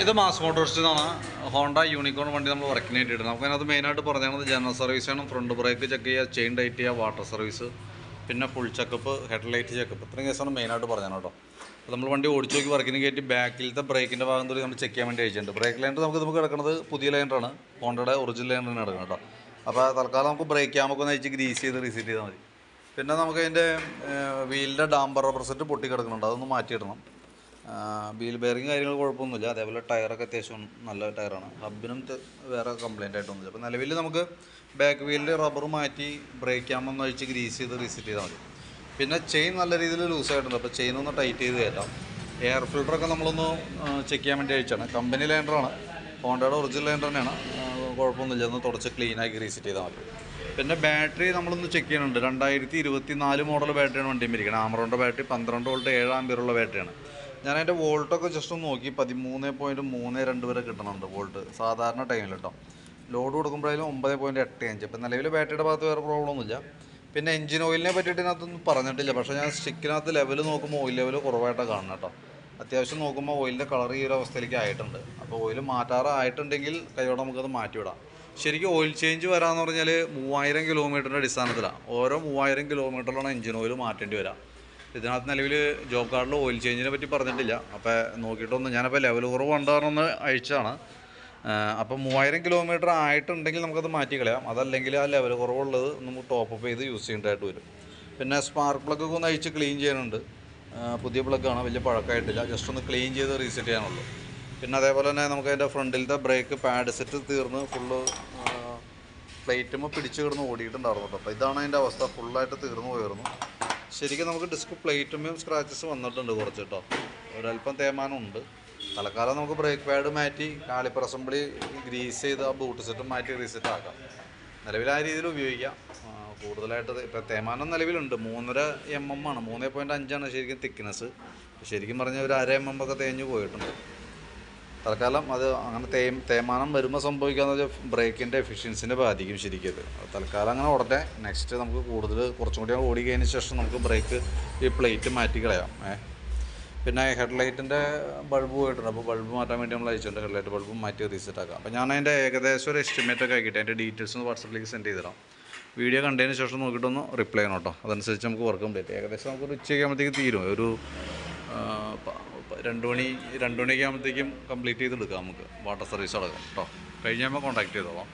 ഇത് മാസ് മോട്ടോഴ്സിൽ നിന്നാണ് Honda unicorn വണ്ടി നമ്മൾ വർക്കിന് വേണ്ടിയിട്ട്. നമുക്കതിനകത്ത് മെയിനായിട്ട് പറഞ്ഞത് ജനറൽ സർവീസ് ചെയ്യണം, ഫ്രണ്ട് ബ്രേക്ക് ചെക്ക് ചെയ്യുക, ചെയിൻ ടൈറ്റ് ചെയ്യുക, വാട്ടർ സർവീസ്, പിന്നെ ഫുൾ ചെക്കപ്പ്, ഹെഡ്ലൈറ്റ് ചെക്കപ്പ്, ഇത്രയും കേസാണ് മെയിനായിട്ട് പറഞ്ഞത് കേട്ടോ. അപ്പോൾ നമ്മൾ വണ്ടി ഓടിച്ച് നോക്കി വർക്കിന് കയറ്റി ബാക്കിലത്തെ ബ്രേക്കിൻ്റെ ഭാഗം തൊട്ട് നമ്മൾ ചെക്ക് ചെയ്യാൻ വേണ്ടി അയച്ചിട്ടുണ്ട്. ബ്രേക്ക് ലൈനർ നമുക്ക് കിടക്കുന്നത് പുതിയ ലൈനറാണ്, ഹോണ്ടയുടെ ഒറിജിനൽ ലൈനറിന് കിടക്കുന്നത് കേട്ടോ. അപ്പോൾ തൽക്കാലം നമുക്ക് ബ്രേക്ക് ക്യാമൊക്കെ ഒന്ന് അയച്ച് ഗ്രീസ് ചെയ്ത് റീസെറ്റ് ചെയ്താൽ മതി. പിന്നെ നമുക്ക് അതിൻ്റെ വീലിൻ്റെ ഡാംബർ റബ്ബർ സെറ്റ് പൊട്ടി കിടക്കുന്നുണ്ട്, അതൊന്ന് മാറ്റിയിടണം. വീൽ ബെയറിങ് കാര്യങ്ങൾ കുഴപ്പമൊന്നുമില്ല. അതേപോലെ ടയറൊക്കെ അത്യാവശ്യം നല്ല ടയറാണ്. ഹബിനും വേറെ കംപ്ലയിൻ്റ് ആയിട്ടൊന്നുമില്ല. അപ്പോൾ നിലവിൽ നമുക്ക് ബാക്ക് വീലിൻ്റെ റബ്ബർ മാറ്റി ബ്രേക്ക് ക്യാമൊന്ന് അഴിച്ച് ഗ്രീസ് ചെയ്ത് റീസെറ്റ് ചെയ്താൽ മതി. പിന്നെ ചെയിൻ നല്ല രീതിയിൽ ലൂസായിട്ടുണ്ട്, അപ്പോൾ ചെയിൻ ഒന്ന് ടൈറ്റ് ചെയ്ത് കയറ്റാം. എയർ ഫിൽറ്ററൊക്കെ നമ്മളൊന്ന് ചെക്ക് ചെയ്യാൻ വേണ്ടി അയച്ചാണ്. കമ്പനി ലൈനറാണ്, ഹോണ്ടയുടെ ഒറിജിനൽ ലൈനർ തന്നെയാണ്, കുഴപ്പമൊന്നുമില്ല. ഒന്ന് തുടച്ച് ക്ലീനാക്കി റീസെറ്റ് ചെയ്താൽ മതി. പിന്നെ ബാറ്ററി നമ്മളൊന്ന് ചെക്ക് ചെയ്യുന്നുണ്ട്. 2024 മോഡൽ ബാറ്ററിയാണ് വണ്ടിയും ഇരിക്കുന്നത്. ആമറോണിൻ്റെ ബാറ്ററി 12 വോൾട്ട് 7 ആമ്പിയറുള്ള ബാറ്ററിയാണ്. ഞാൻ അതിൻ്റെ വോൾട്ടൊക്കെ ജസ്റ്റ് ഒന്ന് നോക്കി, 13.32 വരെ കിട്ടുന്നുണ്ട് വോൾട്ട് സാധാരണ ടൈമിൽ കേട്ടോ. ലോഡ് കൊടുക്കുമ്പോഴായാലും 9.85. ഇപ്പം നിലവിൽ ബാറ്ററിയുടെ ഭാഗത്ത് വേറെ പ്രോബ്ലം ഒന്നുമില്ല. പിന്നെ എഞ്ചിൻ ഓയിലിനെ പറ്റിയിട്ട് ഇതിനകത്തൊന്നും പറഞ്ഞിട്ടില്ല, പക്ഷേ ഞാൻ സ്റ്റിക്കിനകത്ത് ലെവൽ നോക്കുമ്പോൾ ഓയിൽ ലെവൽ കുറവായിട്ടാണ് കാണുന്നത് കേട്ടോ. അത്യാവശ്യം നോക്കുമ്പോൾ ഓയിലിൻ്റെ കളർ ഈ ഒരു അവസ്ഥയിലേക്ക് ആയിട്ടുണ്ട്. അപ്പോൾ ഓയിൽ മാറ്റാറായിട്ടുണ്ടെങ്കിൽ കൈയോടെ നമുക്കത് മാറ്റിവിടാം. ശരിക്കും ഓയിൽ ചേഞ്ച് വരാമെന്ന് പറഞ്ഞാൽ 3000 കിലോമീറ്ററിൻ്റെ അടിസ്ഥാനത്തിലാണ്. ഓരോ 3000 കിലോമീറ്ററിലാണ് എഞ്ചിൻ ഓയിൽ മാറ്റേണ്ടി വരാം. ഇതിനകത്ത് നിലവിൽ ജോബ് കാർഡിൽ ഓയിൽ ചേഞ്ചിനെ പറ്റി പറഞ്ഞിട്ടില്ല. അപ്പോൾ നോക്കിയിട്ടൊന്ന് ഞാനപ്പോൾ ലെവൽ കുറവ് ഉണ്ടാകണമെന്ന് അയച്ചാണ്. അപ്പോൾ 3000 കിലോമീറ്റർ ആയിട്ടുണ്ടെങ്കിൽ നമുക്കത് മാറ്റി കളയാം. അതല്ലെങ്കിൽ ആ ലെവൽ കുറവുള്ളത് നമുക്ക് ടോപ്പ് അപ്പ് ചെയ്ത് യൂസ് ചെയ്യേണ്ടതായിട്ട് വരും. പിന്നെ സ്പാർക്ക് പ്ലഗൊക്കെ ഒന്ന് അഴിച്ച് ക്ലീൻ ചെയ്യാനുണ്ട്. പുതിയ പ്ലഗാണ്, വലിയ പഴക്കമായിട്ടില്ല. ജസ്റ്റ് ഒന്ന് ക്ലീൻ ചെയ്ത് റീസെറ്റ് ചെയ്യാനുള്ളൂ. പിന്നെ അതേപോലെ തന്നെ നമുക്ക് അതിൻ്റെ ഫ്രണ്ടിലത്തെ ബ്രേക്ക് പാഡ് സെറ്റ് തീർന്ന് ഫുള്ള് പ്ലേറ്റുമ്പോൾ പിടിച്ച് കിടന്ന് ഓടിയിട്ടുണ്ടായിരുന്നു കേട്ടോ. അപ്പോൾ ഇതാണ് അതിൻ്റെ അവസ്ഥ, ഫുള്ളായിട്ട് തീർന്നു പോയിരുന്നു. ശരിക്കും നമുക്ക് ഡിസ്ക് പ്ലേറ്റുമ്പോൾ സ്ക്രാച്ചസ് വന്നിട്ടുണ്ട് കുറച്ച് കേട്ടോ, ഒരല്പം തേയ്മാനമുണ്ട്. തൽക്കാലം നമുക്ക് ബ്രേക്ക് പാഡ് മാറ്റി കാലിപ്പർ അസംബ്ലി ഗ്രീസ് ചെയ്ത് ആ ബൂട്ട് സെറ്റും മാറ്റി റീസെറ്റ് ആക്കാം. നിലവിൽ ആ രീതിയിൽ ഉപയോഗിക്കാം. കൂടുതലായിട്ട് ഇപ്പോൾ തേയ്മാനം നിലവിലുണ്ട്. 3.5 mm ആണ്, 3.5 ശരിക്കും തിക്നെസ്. ശരിക്കും പറഞ്ഞാൽ ഒരു 1/2 mm ഒക്കെ തേഞ്ഞ് പോയിട്ടുണ്ട്. തൽക്കാലം അത് അങ്ങനെ തേയ്മാനം വരുമ്പോൾ സംഭവിക്കാമെന്ന് വെച്ചാൽ ബ്രേക്കിൻ്റെ എഫിഷ്യൻസിനെ ബാധിക്കും ശരിക്കും. തൽക്കാലം അങ്ങനെ ഓടട്ടെ. നെക്സ്റ്റ് നമുക്ക് കുറച്ചും കൂടി ഓടി കഴിഞ്ഞ ശേഷം നമുക്ക് ബ്രേക്ക് ഈ പ്ലേറ്റ് മാറ്റി കളയാം. പിന്നെ ഹെഡ്ലൈറ്റിൻ്റെ ബൾബ് പോയിട്ടുണ്ട്, അപ്പോൾ ബൾബ് മാറ്റാൻ വേണ്ടി നമ്മൾ അയച്ചിട്ടുണ്ട്. ഹെഡ്ലൈറ്റ് ബൾബും മാറ്റി റീസെറ്റ് ആക്കാം. അപ്പോൾ ഞാൻ അതിൻ്റെ ഏകദേശം ഒരു എസ്റ്റിമേറ്റൊക്കെ ആക്കിയിട്ട് അതിൻ്റെ ഡീറ്റെയിൽസ് ഒന്ന് വാട്സപ്പിലേക്ക് സെൻഡ് ചെയ്തിടാം. വീഡിയോ കണ്ടതിന് ശേഷം നോക്കിയിട്ടൊന്ന് റിപ്ലൈ ചെയ്യണം കേട്ടോ. അതനുസരിച്ച് നമുക്ക് വർക്ക് കംപ്ലീറ്റ് ചെയ്യാം. ഏകദേശം നമുക്കൊരു ഉച്ചയ്ക്കാകുമ്പോഴത്തേക്ക് തീരും. ഒരു 2 മണിയൊക്കെ ആകുമ്പോഴത്തേക്കും കംപ്ലീറ്റ് ചെയ്തെടുക്കാം നമുക്ക്. വാട്ടർ സർവീസ് അടക്കം കേട്ടോ. കഴിഞ്ഞ് നമ്മൾ കോൺടാക്ട് ചെയ്തോളാം.